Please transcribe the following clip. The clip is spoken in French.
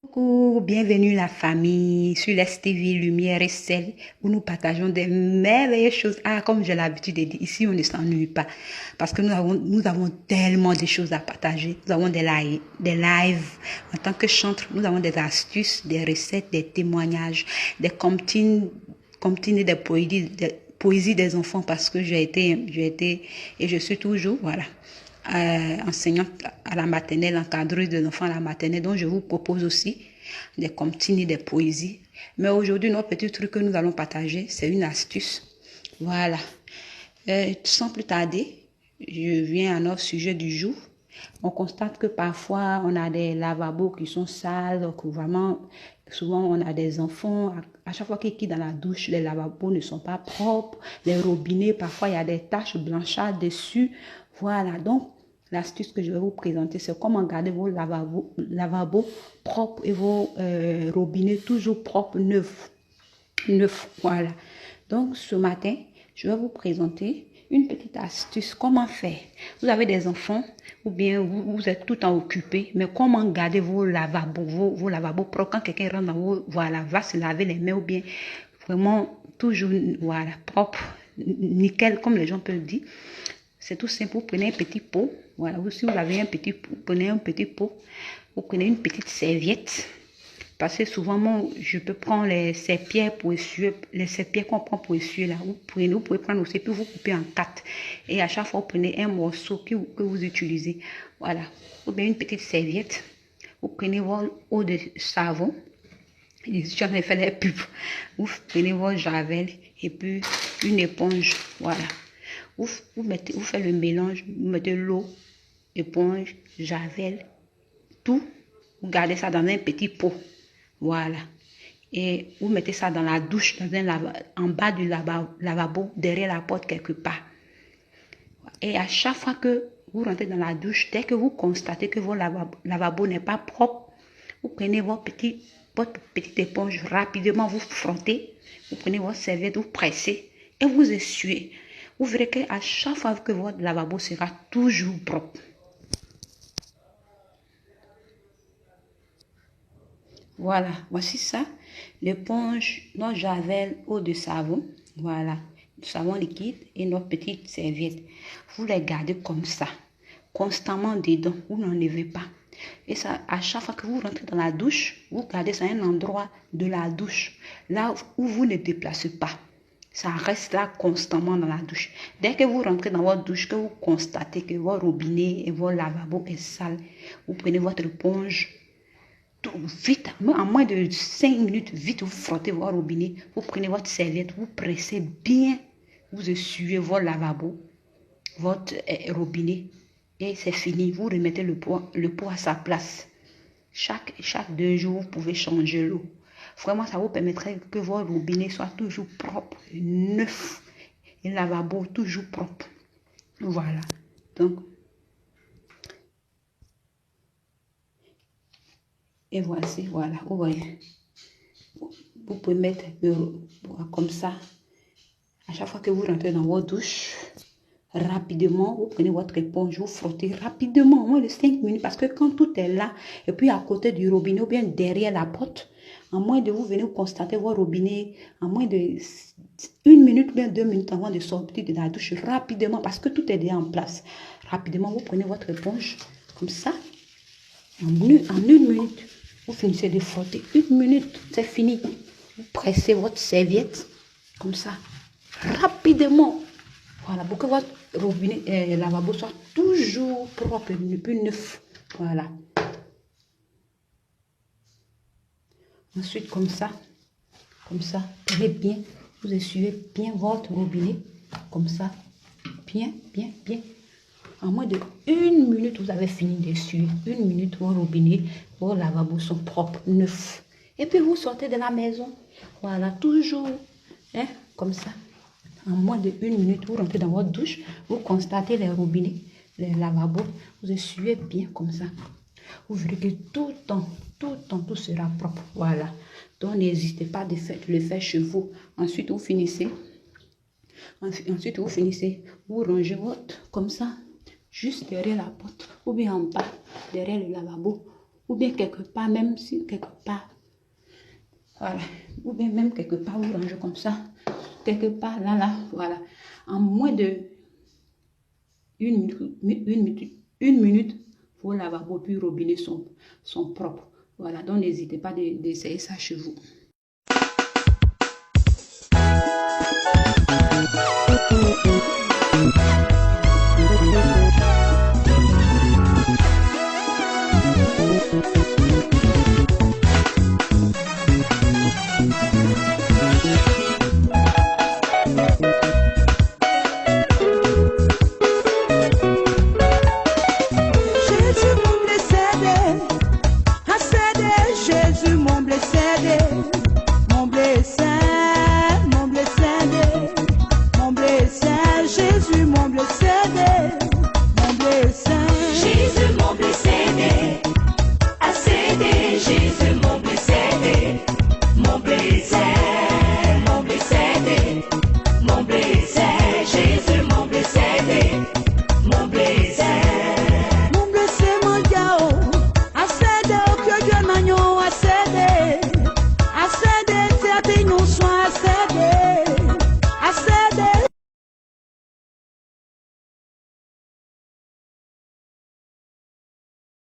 Coucou, bienvenue la famille sur l'STV Lumière et Sel où nous partageons des merveilleuses choses. Ah, comme j'ai l'habitude de dire, ici on ne s'ennuie pas parce que nous avons tellement de choses à partager. Nous avons des lives. En tant que chantre, nous avons des astuces, des recettes, des témoignages, des comptines et des poésies des enfants parce que j'ai été et je suis toujours, voilà, enseignante à la maternelle, encadreuse de l'enfant à la maternelle. Donc, je vous propose aussi des comptines et des poésies. Mais aujourd'hui, notre petit truc que nous allons partager, c'est une astuce. Voilà. Sans plus tarder, je viens à notre sujet du jour. On constate que parfois, on a des lavabos qui sont sales, donc vraiment, souvent, on a des enfants. À chaque fois qu'ils quittent dans la douche, les lavabos ne sont pas propres. Les robinets, parfois, il y a des taches blanchâtres dessus. Voilà. Donc, l'astuce que je vais vous présenter, c'est comment garder vos lavabos propres et vos robinets toujours propres, neufs. Voilà. Donc, ce matin, je vais vous présenter une petite astuce. Comment faire? Vous avez des enfants ou bien vous êtes tout le temps occupé, mais comment garder vos lavabos, vos lavabos propres quand quelqu'un rentre dans vos, voilà, va se laver les mains ou bien vraiment toujours, voilà, propre, nickel, comme les gens peuvent dire. C'est tout simple. Vous prenez un petit pot. Voilà, si vous avez un petit pot, prenez un petit pot. Vous prenez une petite serviette. Parce que souvent, moi, je peux prendre les serpillères pour essuyer, les serpillères qu'on prend pour essuyer là. Vous pouvez prendre aussi, puis vous coupez en quatre. Et à chaque fois, vous prenez un morceau que vous utilisez. Voilà. Ou bien une petite serviette. Vous prenez votre eau de savon. J'en ai fait les pubs. Vous prenez votre javel et puis une éponge. Voilà. Vous faites le mélange, vous mettez l'eau, éponge, javel, tout. Vous gardez ça dans un petit pot. Voilà. Et vous mettez ça dans la douche, en bas du lavabo, derrière la porte quelque part. Et à chaque fois que vous rentrez dans la douche, dès que vous constatez que votre lavabo n'est pas propre, vous prenez votre petite éponge, rapidement vous frottez, vous prenez votre serviette, vous pressez et vous essuyez. Vous verrez qu'à chaque fois que votre lavabo sera toujours propre. Voilà, voici ça. L'éponge, notre javel, eau de savon. Voilà, du savon liquide et notre petite serviette. Vous les gardez comme ça, constamment dedans. Vous n'enlevez pas. Et ça, à chaque fois que vous rentrez dans la douche, vous gardez ça à un endroit de la douche, là où vous ne déplacez pas. Ça reste là constamment dans la douche. Dès que vous rentrez dans votre douche, que vous constatez que votre robinet et votre lavabo est sale, vous prenez votre éponge, tout vite, en moins de 5 minutes, vite, vous frottez votre robinet, vous prenez votre serviette, vous pressez bien, vous essuyez votre lavabo, votre robinet, et c'est fini. Vous remettez le pot à sa place. Chaque 2 jours, vous pouvez changer l'eau. Vraiment, ça vous permettrait que votre robinet soit toujours propre, neuf, et le lavabo toujours propre. Voilà. Donc, et voici, voilà, vous voyez. Vous pouvez mettre comme ça. À chaque fois que vous rentrez dans votre douche, rapidement, vous prenez votre éponge, vous frottez rapidement, en moins de 5 minutes, parce que quand tout est là, et puis à côté du robinet, ou bien derrière la porte, en moins de vous venez constater votre robinet, en moins de 1 minute, ou bien 2 minutes avant de sortir de la douche, rapidement, parce que tout est déjà en place. Rapidement, vous prenez votre éponge, comme ça, en 1 minute, vous finissez de frotter. 1 minute, c'est fini. Vous pressez votre serviette, comme ça, rapidement. Voilà, pour que votre robinet, lavabo soit toujours propre, ne plus neuf. Voilà. Ensuite, comme ça, tenez bien, vous essuyez bien votre robinet, comme ça, bien, bien, bien. En moins de 1 minute, vous avez fini d'essuyer. 1 minute, vos robinets, vos lavabos sont propres, neufs. Et puis, vous sortez de la maison. Voilà, toujours, hein, comme ça. En moins de 1 minute, vous rentrez dans votre douche, vous constatez les robinets, les lavabos, vous essuyez bien comme ça. Vous verrez que tout le temps, tout sera propre. Voilà. Donc, n'hésitez pas de le faire chez vous. Ensuite, vous finissez. Vous rangez votre, comme ça, juste derrière la porte, ou bien en bas, derrière le lavabo. ou bien quelque part, même si quelque part, voilà, ou bien même quelque part, vous rangez comme ça, quelque part, là, voilà. En moins de une minute, vos lavabos puis robinets sont propres. Voilà, donc n'hésitez pas d'essayer ça chez vous.